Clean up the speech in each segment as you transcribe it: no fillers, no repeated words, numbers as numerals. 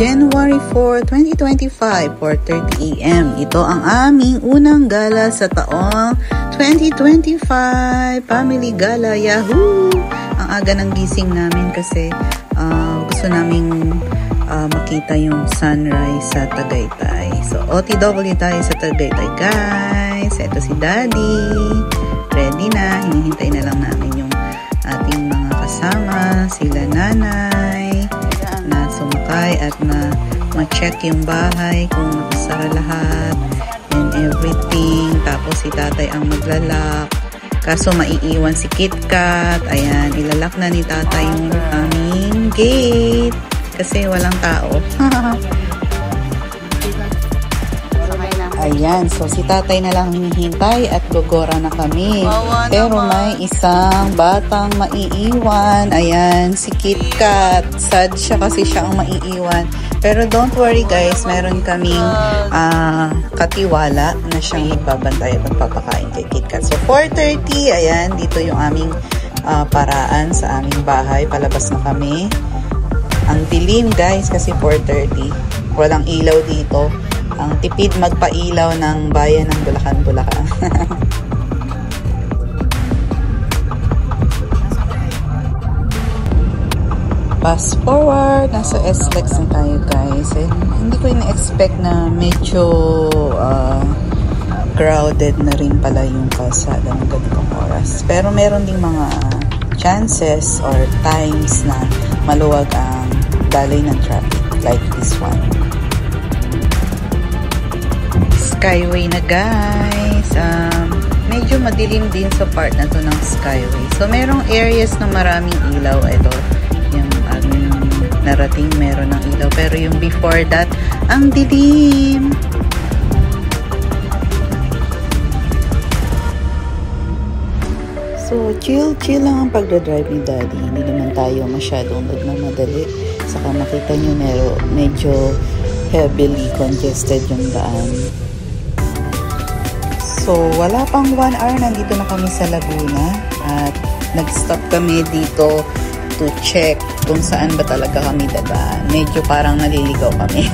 January 4, 2025, 4:30 AM. Ito ang aming unang gala sa taong 2025. Family Gala, yahoo! Ang aga ng gising namin kasi gusto naming makita yung sunrise sa Tagaytay. So, OTW tayo sa Tagaytay, guys. Ito si Daddy. Ready na. Hinihintay na lang namin yung ating mga kasama. Sila nanay na sumakay at ma-check yung bahay kung nakasara lahat and everything. Tapos si tatay ang maglalak. Kaso maiiwan si KitKat. Ayan, ilalak na ni tatay yung aming gate kasi walang tao. Ayan, so si tatay na lang hinihintay at gogora na kami. Pero may isang batang maiiwan. Ayan, si KitKat. Sad siya kasi siya ang maiiwan. Pero don't worry guys, meron kaming katiwala na siyang magbabantay at magpapakain kay KitKat. So 4:30, ayan, dito yung aming paraan sa aming bahay. Palabas na kami. Ang dilim guys kasi 4:30. Walang ilaw dito. Ang tipid magpailaw ng bayan ng Bulacan. Fast forward, nasa SLEX na tayo guys. Hindi ko ina-expect na medyo crowded na rin pala yung kalsada ng ganitong oras. Pero meron ding mga chances or times na maluwag ang daloy ng traffic like this one. Skyway na guys. Medyo madilim din sa part na to ng Skyway. So merong areas na maraming ilaw. Ito, yung narating meron ng ilaw. Pero yung before that, ang dilim. So chill lang ang pagdadrive ni Daddy. Hindi naman tayo masyadong nagmamadali. Saka makita nyo medyo heavily congested yung daan. So, wala pang 1 hour, nandito na kami sa Laguna at nag-stop kami dito to check kung saan ba talaga kami dadaan. Medyo parang naliligaw kami.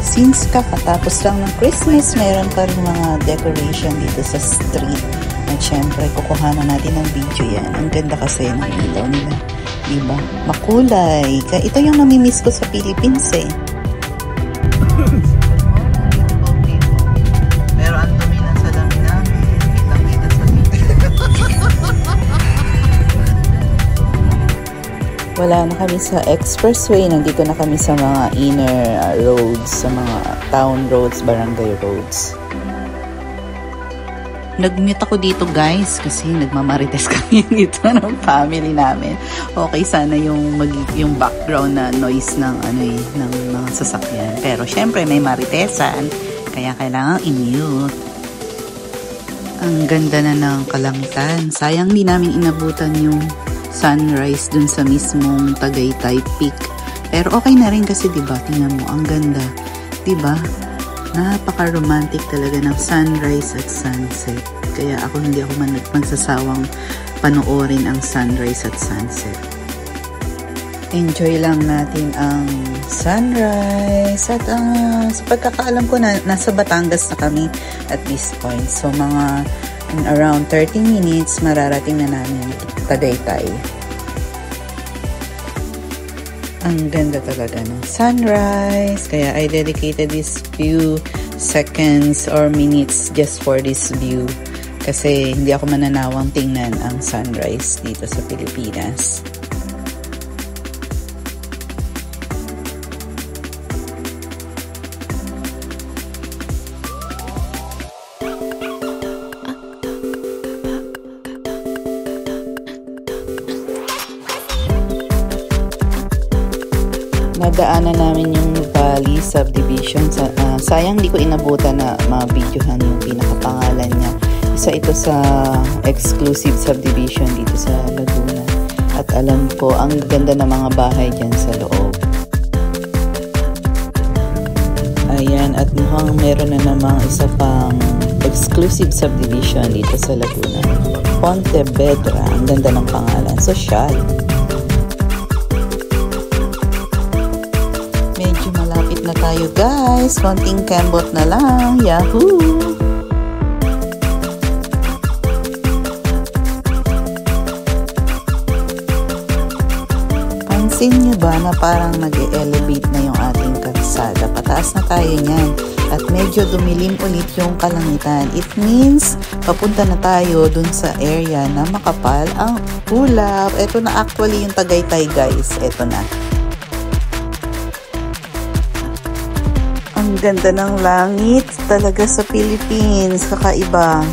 Since kakatapos lang ng Christmas, meron pa rin mga decoration dito sa street. At syempre, kukuhanan natin ng video yan. Ang ganda kasi ng ilaw nila. Diba? Makulay. Ito yung namimiss ko sa Philippines eh. Wala na kami sa expressway. Nandito na kami sa mga inner roads, sa mga town roads, barangay roads. Nag-mute ako dito guys kasi nagmamarites kami dito ng family namin. Okay sana yung background na noise ng ng mga sasakyan. Pero syempre may maritesan kaya kailangan i-mute. Ang ganda na ng kalangitan. Sayang di namin inabutan yung sunrise dun sa mismong Tagaytay Peak. Pero okay na rin kasi diba, tingnan mo, ang ganda. Diba? Napaka-romantic talaga ng sunrise at sunset. Kaya hindi ako magsasawang panoorin ang sunrise at sunset. Enjoy lang natin ang sunrise. At sa pagkakaalam ko, nasa Batangas na kami at this point. So mga in around 30 minutes, mararating na namin Tagaytay. Ang ganda talaga ng sunrise. Kaya I dedicated this few seconds or minutes just for this view. Kasi hindi ako mananawang tingnan ang sunrise dito sa Pilipinas. Nadaanan namin yung Valley Subdivision. Sayang di ko inabutan na ma-videohan yung pinakapangalan niya. Isa ito sa exclusive subdivision dito sa Laguna. At alam ko, ang ganda ng mga bahay dyan sa loob. Ayan, at mukhang meron na namang isa pang exclusive subdivision dito sa Laguna. Pontevedra, ang ganda ng pangalan. Social. tayo guys. Konting kembot na lang. Yahoo! Pansin nyo ba na parang nag-elevate na yung ating kalsada? Pataas na tayo niyan. At medyo dumilim ulit yung kalangitan. It means, papunta na tayo dun sa area na makapal ang ulap. Ito na actually yung Tagaytay guys. Ito na. Ang ganda ng langit talaga sa Philippines. Kakaiba.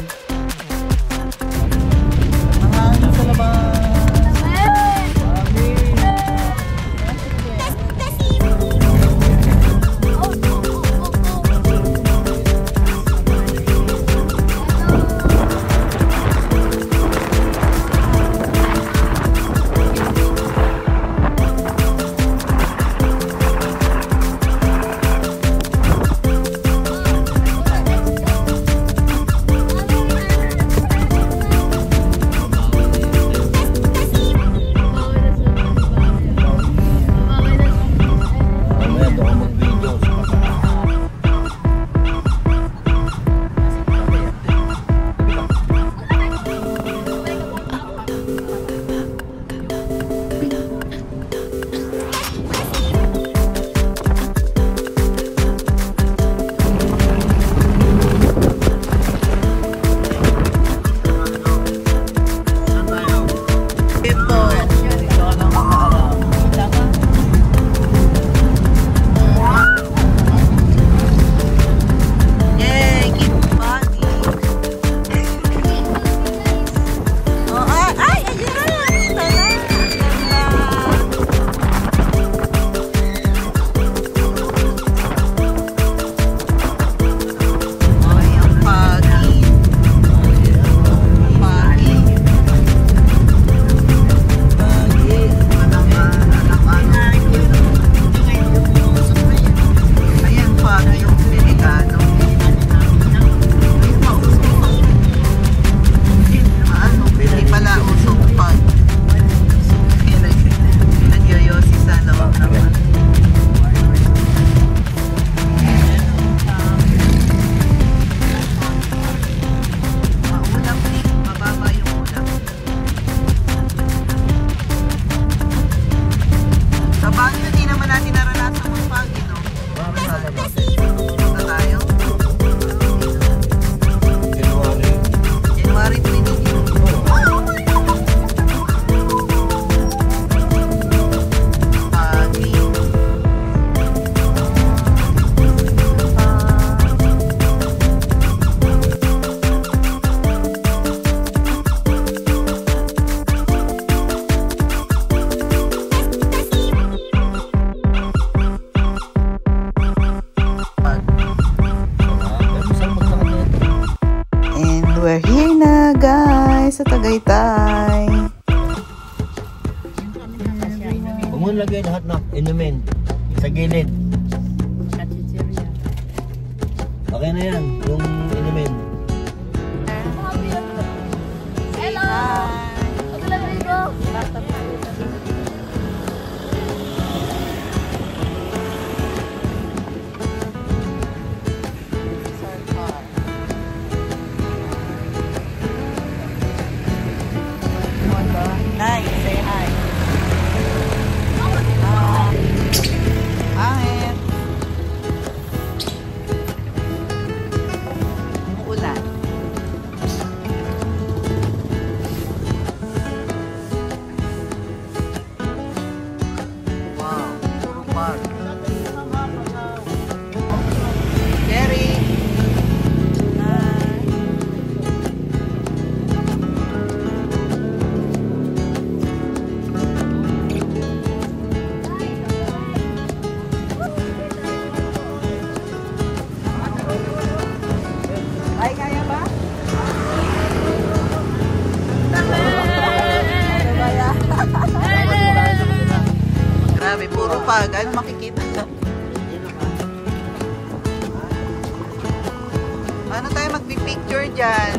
We're here na guys sa Tagaytay. Huwag mo lagay lahat na inumin sa gilid. Okay na yan, yung inumin. Hello! Ako lang rin ko. Nice, say hi. Hangin. Umuulan. Wow, puro park. Jerry. Ay, kaya ba? Grabe, puro pag. Ano makikita? Ano tayo magpipicture dyan?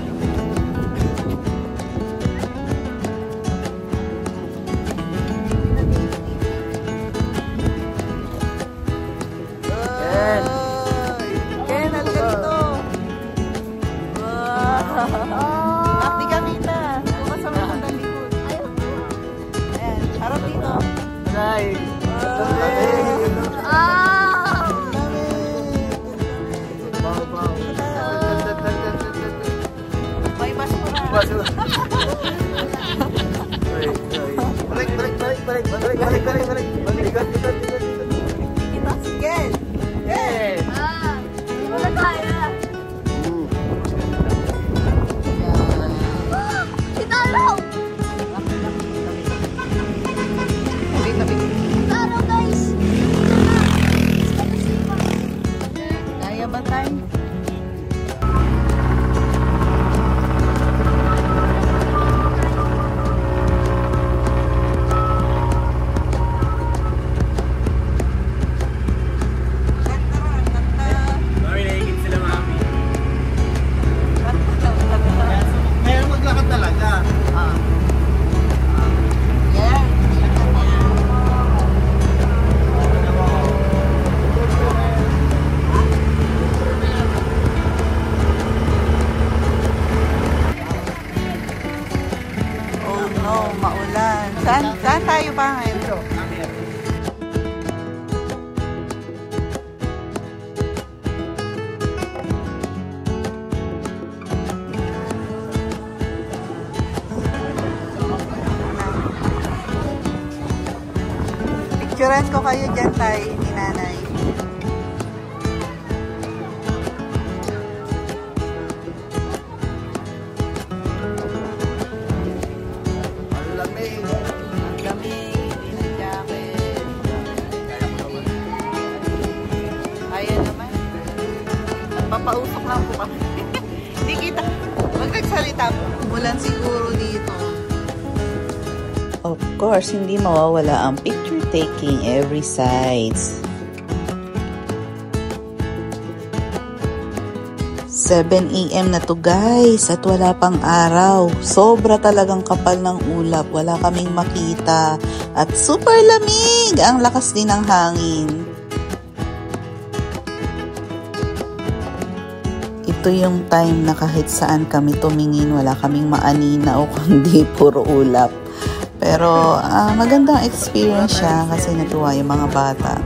Good. Again. Yes. Wala tayo. Si Taro! Taro, guys! Kaya ba tayo? Mayroon maglakad talaga. Oh no, maulan. Saan tayo ba ngayon? Picturean ko kayo dyan tayo, ni nanay. Lamig. Lamig, easy jacket. Ayan naman. Papausok lang po kami. Hindi kita. Huwag nagsalita. Mulan siguro dito. Of course, hindi mawawala ang picture taking every sides. 7 AM na to guys at wala pang araw. Sobra talagang kapal ng ulap. Wala kaming makita. At super lamig! Ang lakas din ng hangin. Ito yung time na kahit saan kami tumingin, wala kaming maanina o kundi puro ulap. Pero magandang experience siya kasi natuwa yung mga bata.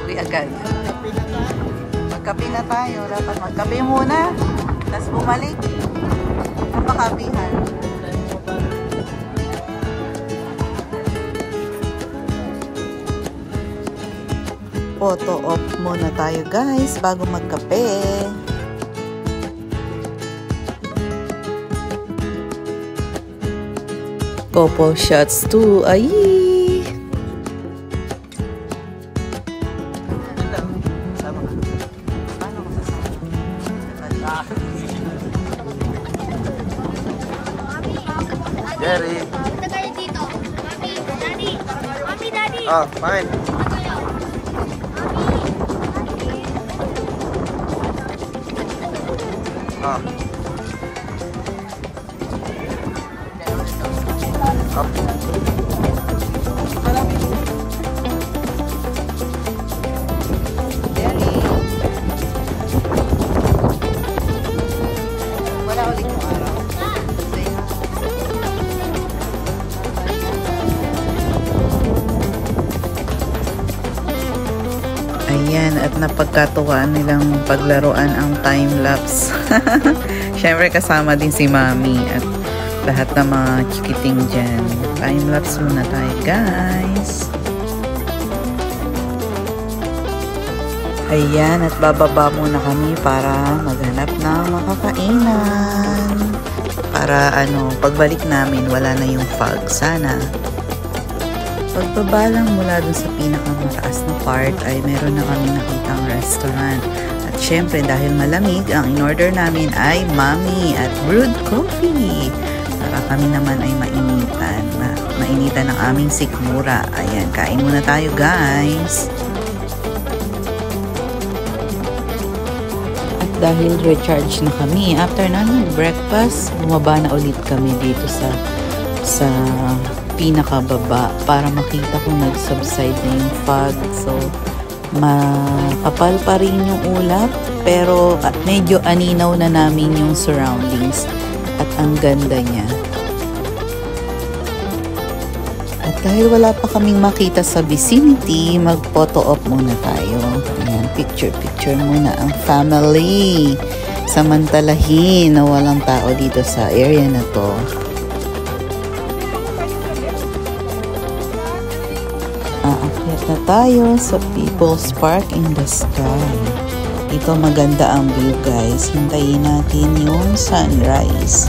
Uwi agad. Magkape na tayo. Dapat magkape muna. Tapos bumalik. Napakapihan. Photo op muna tayo guys bago magkape. Couple shots too. Ay! Jerry. Punta kayo dito. Mami, Daddy. Mami, Daddy. Ah, fine. Ah. Up. Wala ulit yung araw. Ayan, at napagkatuwaan nilang paglaruan ang time-lapse. Siyempre kasama din si Mami at lahat ng mga chikiting dyan. Time-lapse muna tayo, guys. Ayan, at bababa muna kami para maghanap ng makakainan. Para pagbalik namin, wala na yung fog. Sana. Pagbaba lang mula dun sa pinakamataas na part ay meron na kami nakitang restaurant. At syempre dahil malamig, ang in-order namin ay Mami at brewed coffee. Para kami naman ay mainitan. Mainitan ng aming sikmura. Ayan, kain muna tayo guys. At dahil recharge na kami, after namin breakfast, bumaba na ulit kami dito sa pinakababa para makita kung nag-subside na yung fog. So, makapal pa rin yung ulap pero medyo aninaw na namin yung surroundings at ang ganda niya. At dahil wala pa kaming makita sa vicinity, mag-photo op muna tayo. Ayan, picture muna ang family. samantalahin na walang tao dito sa area na to. Aakyat na tayo sa People's Park in the Sky. Ito maganda ang view guys. Hintayin natin yung sunrise.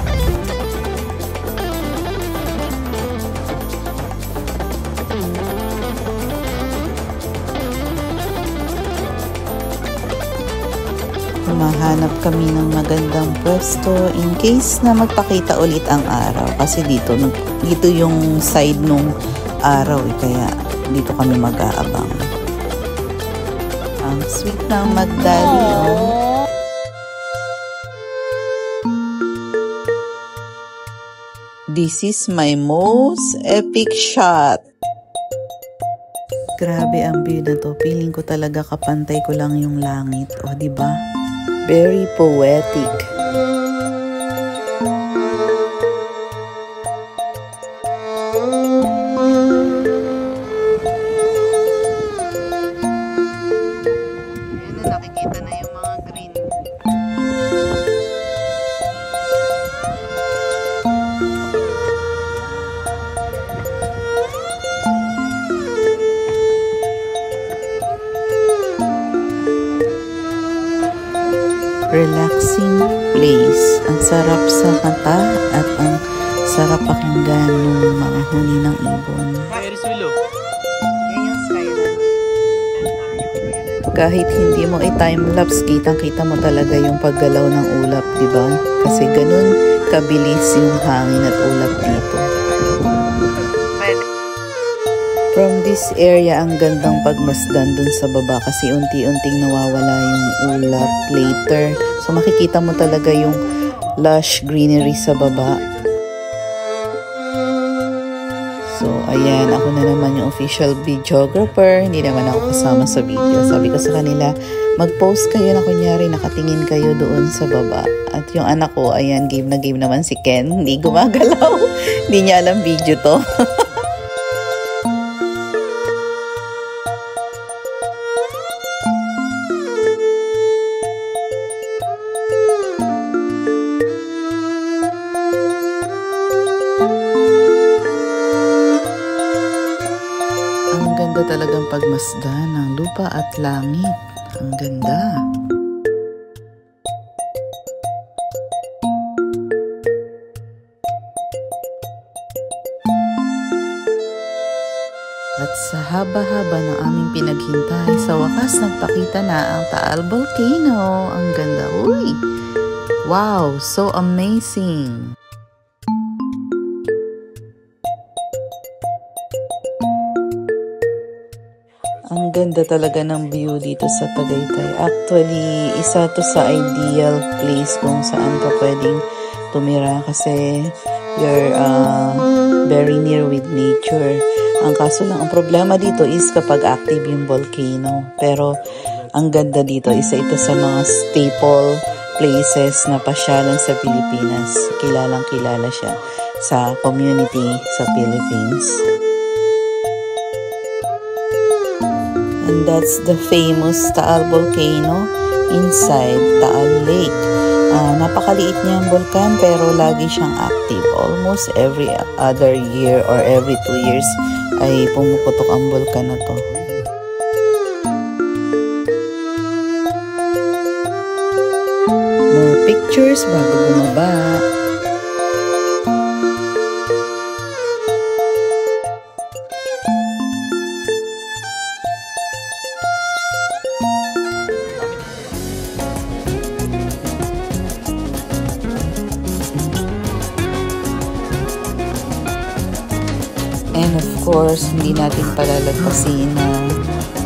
Mahanap kami ng magandang pwesto in case na magpakita ulit ang araw kasi dito yung side nung araw kaya dito kami mag-aabang. Ang sweet ng Magdalene. This is my most epic shot. Grabe ang view na to. Feeling ko talaga kapantay ko lang yung langit. O, diba? Very poetic. Ayan na, nakikita na yung mga green. Relaxing place. Ang sarap sa mata at ang sarap pakinggan ng mga huni ng ibon. Kahit hindi mo i-time-lapse, kitang-kita mo talaga yung paggalaw ng ulap, diba? Kasi ganun kabilis yung hangin at ulap dito. From this area, ang gandang pagmasdan dun sa baba kasi unti-unting nawawala yung ulap later. So makikita mo talaga yung lush greenery sa baba. So ayan, ako na naman yung official videographer. Hindi naman ako kasama sa video. Sabi ko sa kanila, mag-post kayo na kunyari nakatingin kayo doon sa baba. At yung anak ko, ayan, game na game naman si Ken. Hindi gumagalaw. Hindi niya alam video to. Ang ganda talagang pagmasdan ng lupa at langit. Ang ganda. At sa haba-haba ng aming pinaghintay, sa wakas nagpakita na ang Taal Volcano. Ang ganda. Uy! Wow! So amazing! Ang ganda talaga ng view dito sa Tagaytay. Actually, isa to sa ideal place kung saan ka pwedeng tumira kasi you're very near with nature. Ang kaso lang, ang problema dito is kapag active yung volcano. Pero ang ganda dito, isa ito sa mga staple places na pasyalan sa Pilipinas. Kilalang kilala siya sa community sa Philippines. And that's the famous Taal Volcano inside Taal Lake. Napakaliit niya ang vulkan pero lagi siyang active. Almost every other year or every 2 years ay pumuputok ang vulkan na to. More pictures bago bumaba. And of course, hindi natin palalagpasin na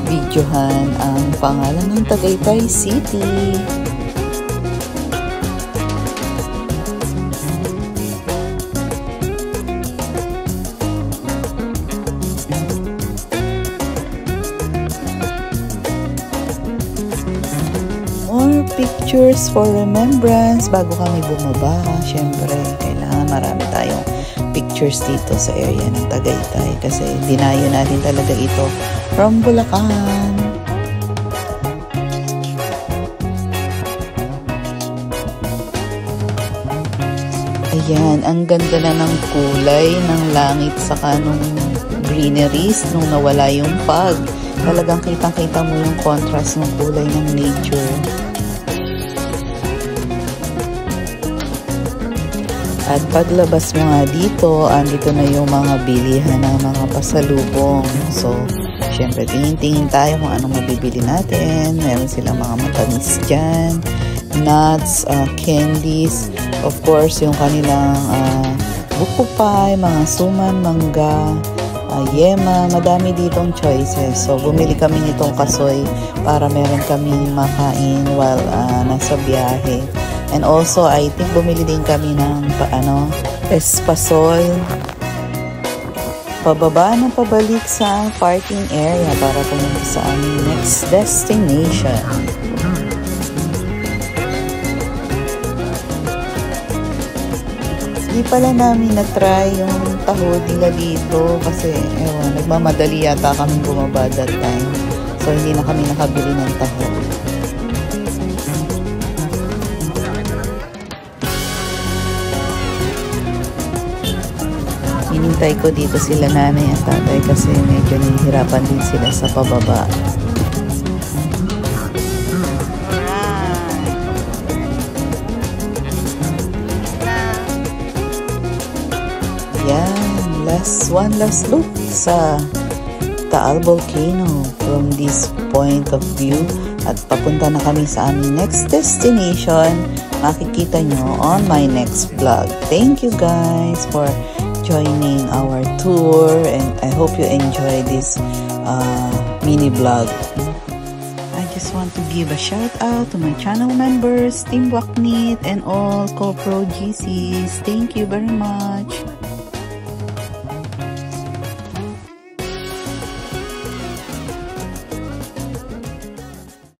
videohan ang pangalan ng Tagaytay City. More pictures for remembrance bago kami bumaba. Siyempre, kailangan marami tayong pictures dito sa area ng Tagaytay kasi dinayo natin talaga ito from Bulacan. Ayan, ang ganda na ng kulay ng langit saka nung greeneries nung nawala yung fog. Talagang kitang-kita mo yung contrast ng kulay ng nature. At paglabas mo nga dito, andito na yung mga bilihan ng mga pasalubong. So, syempre, tingin-tingin tayo kung anong mabibili natin. Meron silang mga matamis dyan, nuts, candies, of course, yung kanilang buko pie, mga suman, mangga, yema, madami ditong choices. So, bumili kami nitong kasoy para meron kaming makain while nasa biyahe. And also, I think bumili din kami ng espasol. Pababa na pabalik sa parking area para pumunta sa aming next destination. Hindi pala namin na-try yung taho nila dito kasi nagmamadali yata kami bumaba that time. So, hindi na kami nakabili ng taho. Hinintay ko dito sila nanay at tatay kasi medyo nahihirapan din sila sa pababa. Yan, last look sa Taal Volcano from this point of view. At papunta na kami sa aming next destination. Makikita nyo on my next vlog. Thank you guys for joining our tour and I hope you enjoy this mini vlog. I just want to give a shout out to my channel members, Team Waknit and all Co-Pro GCs. Thank you very much.